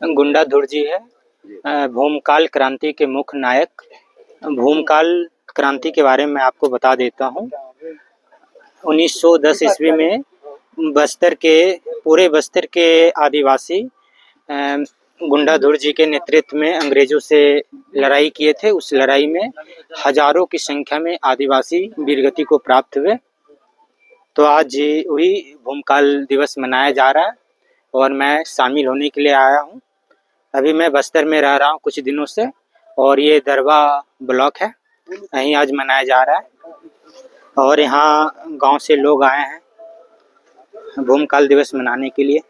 गुंडाधुर जी है। भूमकाल क्रांति के मुख्य नायक। भूमकाल क्रांति के बारे में आपको बता देता हूँ। 1910 ईस्वी में पूरे बस्तर के आदिवासी गुंडाधुर जी के नेतृत्व में अंग्रेजों से लड़ाई किए थे। उस लड़ाई में हजारों की संख्या में आदिवासी वीरगति को प्राप्त हुए। तो आज वही भूमकाल दिवस मनाया जा रहा है और मैं शामिल होने के लिए आया हूँ। अभी मैं बस्तर में रह रहा हूँ कुछ दिनों से और ये दरबा ब्लॉक है, यहीं आज मनाया जा रहा है और यहाँ गांव से लोग आए हैं भूमकाल दिवस मनाने के लिए।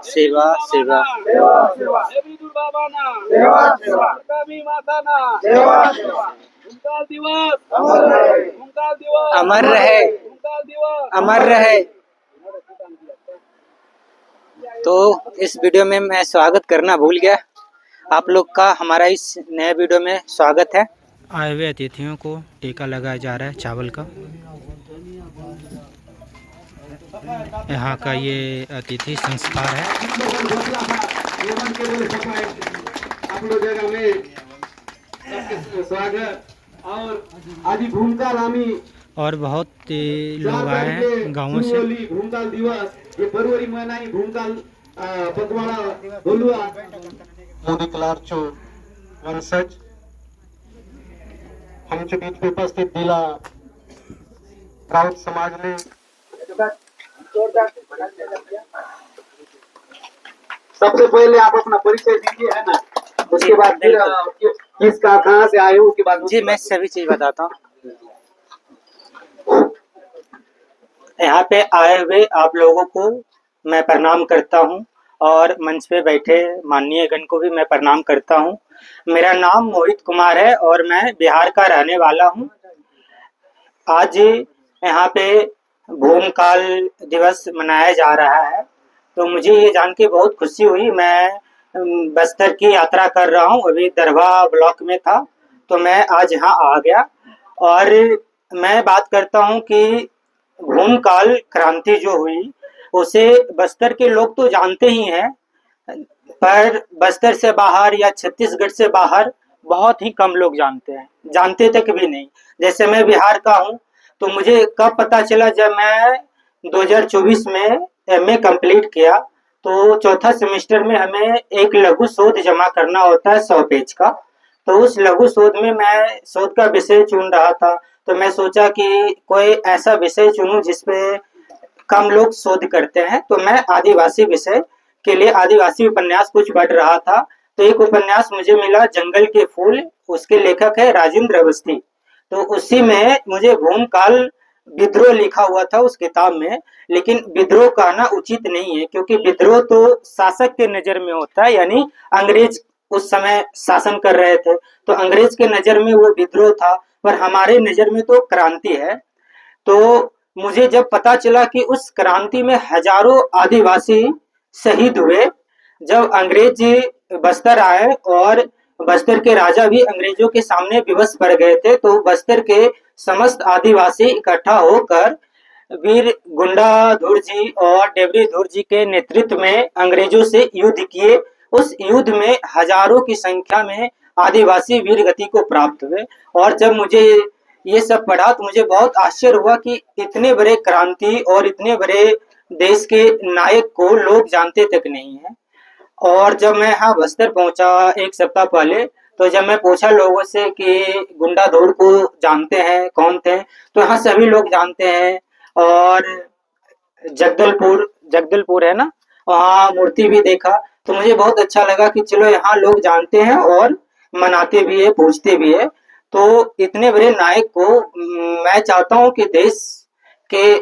सेवा सेवा अमर रहे, अमर रहे। तो इस वीडियो में मैं स्वागत करना भूल गया आप लोग का। हमारा इस नए वीडियो में स्वागत है। आए हुए अतिथियों को टीका लगाया जा रहा है चावल का। यहाँ का ये अतिथि संस्कार है। और बहुत लोग आए हैं गाँवों से। भूमकाल दिवस ये फरवरी महीना ही भूमकाल पतवाड़ा बोलुआ क्लार्चो वंशज आमच्या बीच में उपस्थित दिला राउत समाज ने सबसे पहले आप अपना परिचय दीजिए, है ना। उसके बाद फिर किस कहाँ से आए हो उसके बाद जी मैं सभी चीज बताता हूँ। यहाँ पे आए हुए आप लोगों को मैं प्रणाम करता हूँ और मंच पे बैठे माननीय गण को भी मैं प्रणाम करता हूँ। मेरा नाम मोहित कुमार है और मैं बिहार का रहने वाला हूँ। आज यहाँ पे भूमकाल दिवस मनाया जा रहा है तो मुझे ये जान के बहुत खुशी हुई। मैं बस्तर की यात्रा कर रहा हूँ, अभी दरबा ब्लॉक में था तो मैं आज यहाँ आ गया और मैं बात करता हूँ कि भूमकाल क्रांति जो हुई उसे बस्तर के लोग तो जानते ही हैं, पर बस्तर से बाहर या छत्तीसगढ़ से बाहर बहुत ही कम लोग जानते हैं, जानते तक भी नहीं। जैसे मैं बिहार का हूँ तो मुझे कब पता चला, जब मैं 2024 में एमए कंप्लीट किया तो चौथा सेमेस्टर में हमें एक लघु शोध जमा करना होता है 100 पेज का। तो उस लघु शोध में मैं शोध का विषय चुन रहा था तो मैं सोचा कि कोई ऐसा विषय चुनूं जिसपे कम लोग शोध करते हैं। तो मैं आदिवासी विषय के लिए आदिवासी उपन्यास कुछ पढ़ रहा था तो एक उपन्यास मुझे मिला जंगल के फूल, उसके लेखक है राजेंद्र अवस्थी। तो उसी में मुझे भूमकाल विद्रोह लिखा हुआ था उस किताब में, लेकिन विद्रोह कहना उचित नहीं है क्योंकि विद्रोह तो शासक के नजर में होता है, यानी अंग्रेज उस समय शासन कर रहे थे तो अंग्रेज के नजर में वो विद्रोह था, पर हमारे नजर में तो क्रांति है। तो मुझे जब पता चला कि उस क्रांति में हजारों आदिवासी शहीद हुए, जब अंग्रेज बस्तर आए और बस्तर के राजा भी अंग्रेजों के सामने विवश पड़ गए थे, तो बस्तर के समस्त आदिवासी इकट्ठा होकर वीर गुंडाधुर जी और डेवरीधुर जी के नेतृत्व में अंग्रेजों से युद्ध किए। उस युद्ध में हजारों की संख्या में आदिवासी वीर गति को प्राप्त हुए और जब मुझे ये सब पढ़ा तो मुझे बहुत आश्चर्य हुआ कि इतने बड़े क्रांति और इतने बड़े देश के नायक को लोग जानते तक नहीं है। और जब मैं यहाँ बस्तर पहुंचा एक सप्ताह पहले तो जब मैं पूछा लोगों से कि गुंडाधुर को जानते हैं कौन थे, तो यहाँ सभी लोग जानते हैं। और जगदलपुर है ना, वहाँ मूर्ति भी देखा तो मुझे बहुत अच्छा लगा कि चलो यहाँ लोग जानते हैं और मनाते भी है, पूछते भी है। तो इतने बड़े नायक को मैं चाहता हूँ कि देश के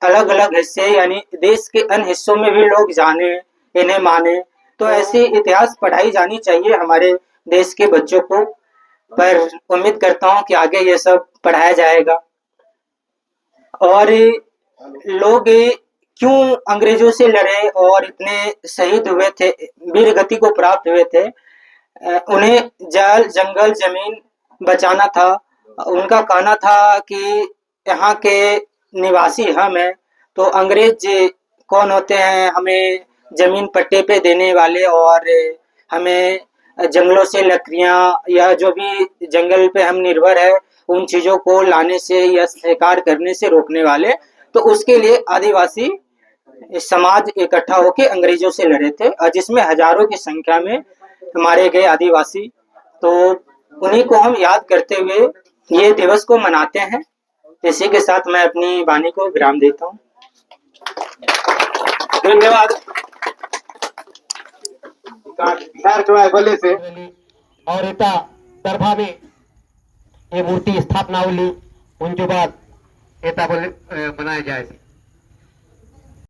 अलग अलग हिस्से यानी देश के अन्य हिस्सों में भी लोग जाने, इन्हें माने। तो ऐसे इतिहास पढ़ाई जानी चाहिए हमारे देश के बच्चों को, पर उम्मीद करता हूँ कि आगे ये सब पढ़ाया जाएगा। और लोग क्यों अंग्रेजों से लड़े और इतने शहीद हुए थे, वीर गति को प्राप्त हुए थे, उन्हें जल जंगल जमीन बचाना था उनका कहना था कि यहाँ के निवासी हम हैं, तो अंग्रेज कौन होते हैं हमें जमीन पट्टे पे देने वाले, और हमें जंगलों से लकड़ियाँ या जो भी जंगल पे हम निर्भर है उन चीज़ों को लाने से या शिकार करने से रोकने वाले। तो उसके लिए आदिवासी समाज इकट्ठा होकर अंग्रेजों से लड़े थे, और जिसमें हजारों की संख्या में मारे गए आदिवासी। तो उन्हीं को हम याद करते हुए ये दिवस को मनाते हैं। इसी के साथ मैं अपनी वाणी को विराम देता हूँ। धन्यवाद सर जो बोले से और इता दरभा में ये मूर्ति स्थापना होली उनके बाद एता बोले बनाया जाए।